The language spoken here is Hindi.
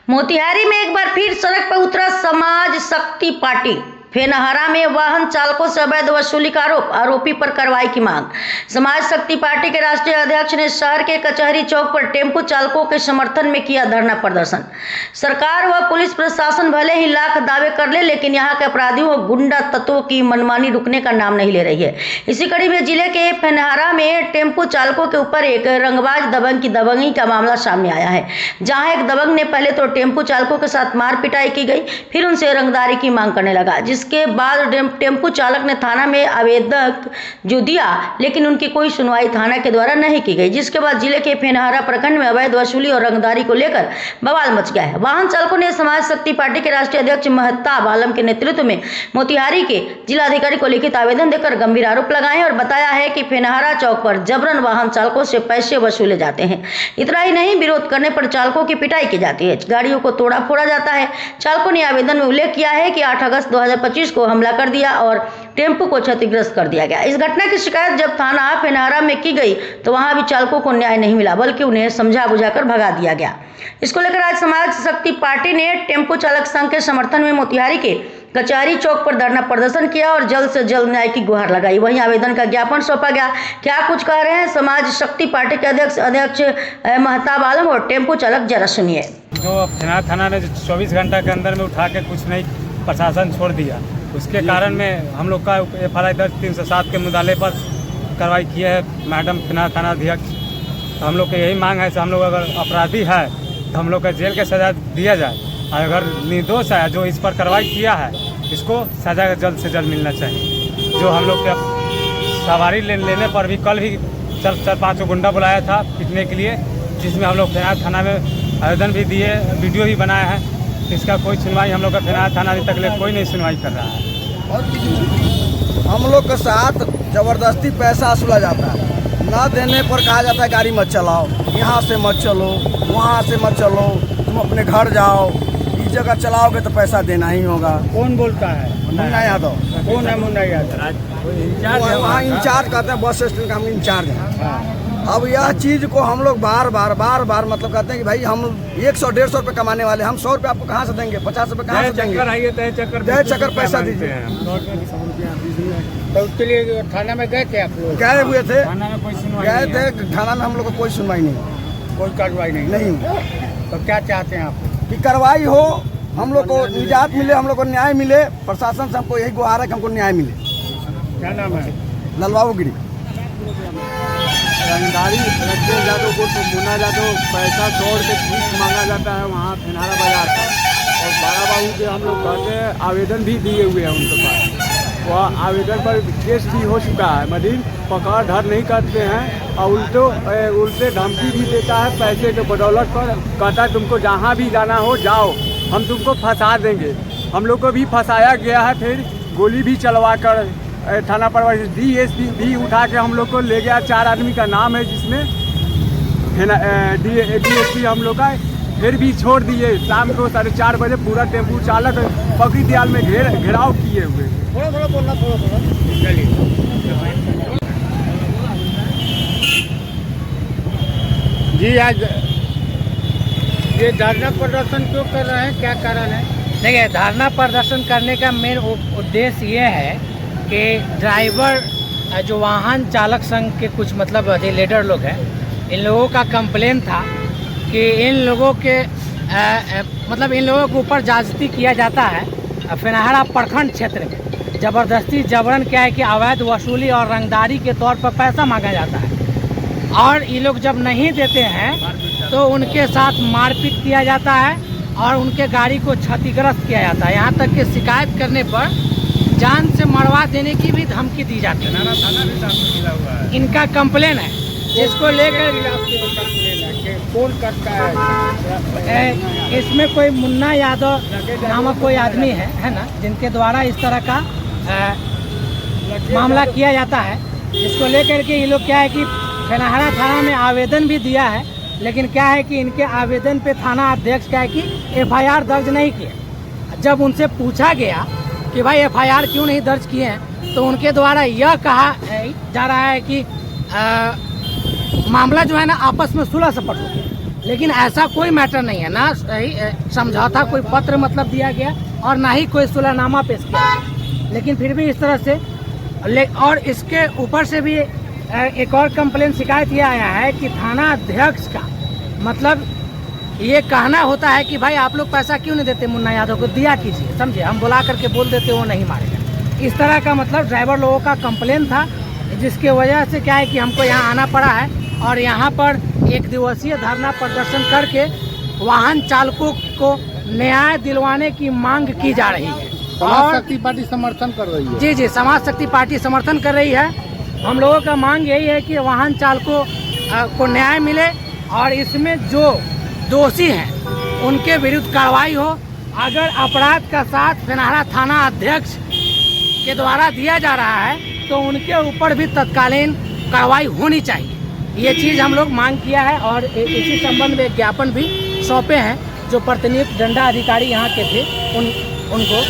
मोतिहारी में एक बार फिर सड़क पर उतरा समाज शक्ति पार्टी। फेनहारा में वाहन चालकों से अवैध वसूली का आरोपी पर कार्रवाई की मांग। समाज शक्ति पार्टी के राष्ट्रीय अध्यक्ष ने शहर के कचहरी चौक पर टेम्पो चालकों के समर्थन में किया धरना प्रदर्शन। सरकार व पुलिस प्रशासन भले ही लाख दावे कर ले, लेकिन यहाँ के अपराधियों व गुंडा तत्वों की मनमानी रुकने का नाम नहीं ले रही है। इसी कड़ी में जिले के फेनहारा में टेम्पो चालकों के ऊपर एक रंगबाज दबंगी का मामला सामने आया है, जहाँ एक दबंग ने पहले तो टेम्पो चालकों के साथ मार पिटाई की गई, फिर उनसे रंगदारी की मांग करने लगा, जिसके बाद टेम्पो चालक ने थाना में आवेदन जो दिया, लेकिन उनकी कोई सुनवाई थाना के द्वारा नहीं की गई, जिसके बाद जिले के फेनहारा प्रखंड में अवैध वसूली और रंगदारी को लेकर बवाल मच गया है। वाहन चालकों ने समाज शक्ति पार्टी के राष्ट्रीय अध्यक्ष महताब आलम के नेतृत्व में मोतिहारी के जिलाधिकारी को लिखित आवेदन देकर गंभीर आरोप लगाए और बताया है कि फेनहारा चौक पर जबरन वाहन चालकों से पैसे वसूले जाते हैं। इतना ही नहीं, विरोध करने पर चालकों की पिटाई की जाती है, गाड़ियों को तोड़ा फोड़ा जाता है। चालकों ने आवेदन में उल्लेख किया है कि 8 अगस्त 2025 को हमला कर दिया और टेम्पो को क्षतिग्रस्त कर दिया गया। इस घटना की शिकायत जब थाना फेनहारा में की गई तो वहां भी चालकों को न्याय नहीं मिला, बल्कि उन्हें समझा बुझाकर भगा दिया गया। इसको लेकर आज समाज शक्ति पार्टी ने टेम्पो चालक संघ के समर्थन में मोतिहारी के कचहरी चौक पर धरना प्रदर्शन किया और जल्द से जल्द न्याय की गुहार लगाई। वहीं आवेदन का ज्ञापन सौंपा गया। क्या कुछ कह रहे हैं समाज शक्ति पार्टी के अध्यक्ष महताब आलम और टेम्पो चालक, जरा सुनिए। जो फेनहारा थाना ने 24 घंटा के अंदर में उठा के कुछ नहीं प्रशासन छोड़ दिया, उसके कारण में हम लोग का FIR दर्ज 307 के मुद्दाले पर कार्रवाई की है मैडम फेनहारा थाना अध्यक्ष। तो हम लोग की यही मांग है कि हम लोग अगर अपराधी है तो हम लोग का जेल के सजा दिया जाए, और अगर निर्दोष है जो इस पर कार्रवाई किया है इसको सजा जल्द से जल्द मिलना चाहिए। जो हम लोग के सवारी लेने पर भी कल भी 4-5 गुंडा बुलाया था पीटने के लिए, जिसमें हम लोग फेनहारा थाना में आवेदन भी दिए, वीडियो भी बनाया है। इसका कोई सुनवाई हम लोग का फेनहारा थाना अभी तक कोई नहीं सुनवाई कर रहा है। हम लोग के साथ ज़बरदस्ती पैसा वसूला जाता है, ना देने पर कहा जाता है गाड़ी मत चलाओ, यहाँ से मत चलो, वहाँ से मत चलो, तुम अपने घर जाओ, इस जगह चलाओगे तो पैसा देना ही होगा। कौन बोलता है? मुन्ना यादव। कौन है मुन्ना यादव? वहाँ इंचार्ज कहते हैं, बस स्टैंड का हम इंचार्ज हैं। अब यह चीज़ को हम लोग बार बार मतलब कहते हैं कि भाई हम 100-150 रुपये कमाने वाले, हम 100 रुपये आपको कहाँ से देंगे, 50 रुपये कहाँ से देंगे? तय चक्कर पैसा दीजिए। तो उसके लिए थाना में गए थे आप लोग? गए हुए थे, थाना में कोई सुनवाई गए थे थाना में, हम लोग को कोई सुनवाई नहीं, कोई कार्रवाई नहीं। तो क्या चाहते हैं आप? कि कार्रवाई हो, हम लोग को निजात मिले, हम लोग को न्याय मिले। प्रशासन से हमको यही गुहार है कि हमको न्याय मिले। क्या नाम है? ललबाबू गिरी। रंगदारी यादव को तो मुन्ना यादव पैसा छोड़ के फीस मांगा जाता है वहाँ फेनहारा बाजार पर, और बारा बाबू के हम लोग कहते हैं आवेदन भी दिए हुए हैं उनके पास। वह आवेदन पर केस भी हो चुका है, मगर पकड़ धर नहीं करते हैं और उल्टे धमकी भी देता है पैसे के बदौलत पर। कहता है तुमको जहाँ भी जाना हो जाओ, हम तुमको फंसा देंगे। हम लोग को भी फंसाया गया है, फिर गोली भी चलवा कर थाना पर DSP भी उठा के हम लोग को ले गया। 4 आदमी का नाम है जिसमें DSP हम लोग का, फिर भी छोड़ दिए। शाम को 4:30 बजे पूरा टेम्पू चालक पकड़ी दयाल में घेराव किए हुए। थोड़ा चलिए। जी, आज ये धरना प्रदर्शन क्यों कर रहे हैं, क्या कारण है? देखिए, धरना प्रदर्शन करने का मेन उद्देश्य ये है कि ड्राइवर जो वाहन चालक संघ के कुछ मतलब लीडर लोग हैं, इन लोगों का कंप्लेन था कि इन लोगों के मतलब इन लोगों के ऊपर ज्यादती किया जाता है फेनहारा प्रखंड क्षेत्र में। ज़बरदस्ती जबरन क्या है कि अवैध वसूली और रंगदारी के तौर पर पैसा मांगा जाता है, और ये लोग जब नहीं देते हैं तो उनके साथ मारपीट किया जाता है और उनके गाड़ी को क्षतिग्रस्त किया जाता है। यहाँ तक कि शिकायत करने पर जान से मरवा देने की भी धमकी दी जाती है। इनका कंप्लेन है, जिसको लेकर कौन करता है? इसमें कोई मुन्ना यादव नामक कोई आदमी है ना, जिनके द्वारा इस तरह का मामला किया जाता है, जिसको लेकर के ये लोग क्या है कि फेनहारा थाना में आवेदन भी दिया है, लेकिन क्या है कि इनके आवेदन पे थाना अध्यक्ष क्या है कि FIR दर्ज नहीं किया। जब उनसे पूछा गया कि भाई FIR क्यों नहीं दर्ज किए हैं, तो उनके द्वारा यह कहा जा रहा है कि मामला जो है ना आपस में सुलह सपट हो गया। लेकिन ऐसा कोई मैटर नहीं है, ना समझौता कोई पत्र मतलब दिया गया और ना ही कोई सुलहनामा पेश किया गया। लेकिन फिर भी इस तरह से और इसके ऊपर से भी एक और कंप्लेन शिकायत ये आया है कि थाना अध्यक्ष का मतलब ये कहना होता है कि भाई आप लोग पैसा क्यों नहीं देते मुन्ना यादव को, दिया कीजिए, समझे, हम बुला करके बोल देते वो नहीं मारेगा। इस तरह का मतलब ड्राइवर लोगों का कंप्लेन था, जिसके वजह से क्या है कि हमको यहाँ आना पड़ा है और यहाँ पर 1 दिवसीय धरना प्रदर्शन करके वाहन चालकों को न्याय दिलवाने की मांग की जा रही है। समाज शक्ति पार्टी समर्थन कर रही है। जी, समाज शक्ति पार्टी समर्थन कर रही है। हम लोगों का मांग यही है कि वाहन चालकों को न्याय मिले और इसमें जो दोषी हैं उनके विरुद्ध कार्रवाई हो। अगर अपराध का साथ फेनहारा थाना अध्यक्ष के द्वारा दिया जा रहा है तो उनके ऊपर भी तत्कालीन कार्रवाई होनी चाहिए। ये चीज़ हम लोग मांग किया है और इसी संबंध में ज्ञापन भी सौंपे हैं जो प्रतिनियुक्त दंडाधिकारी यहाँ के थे उनको।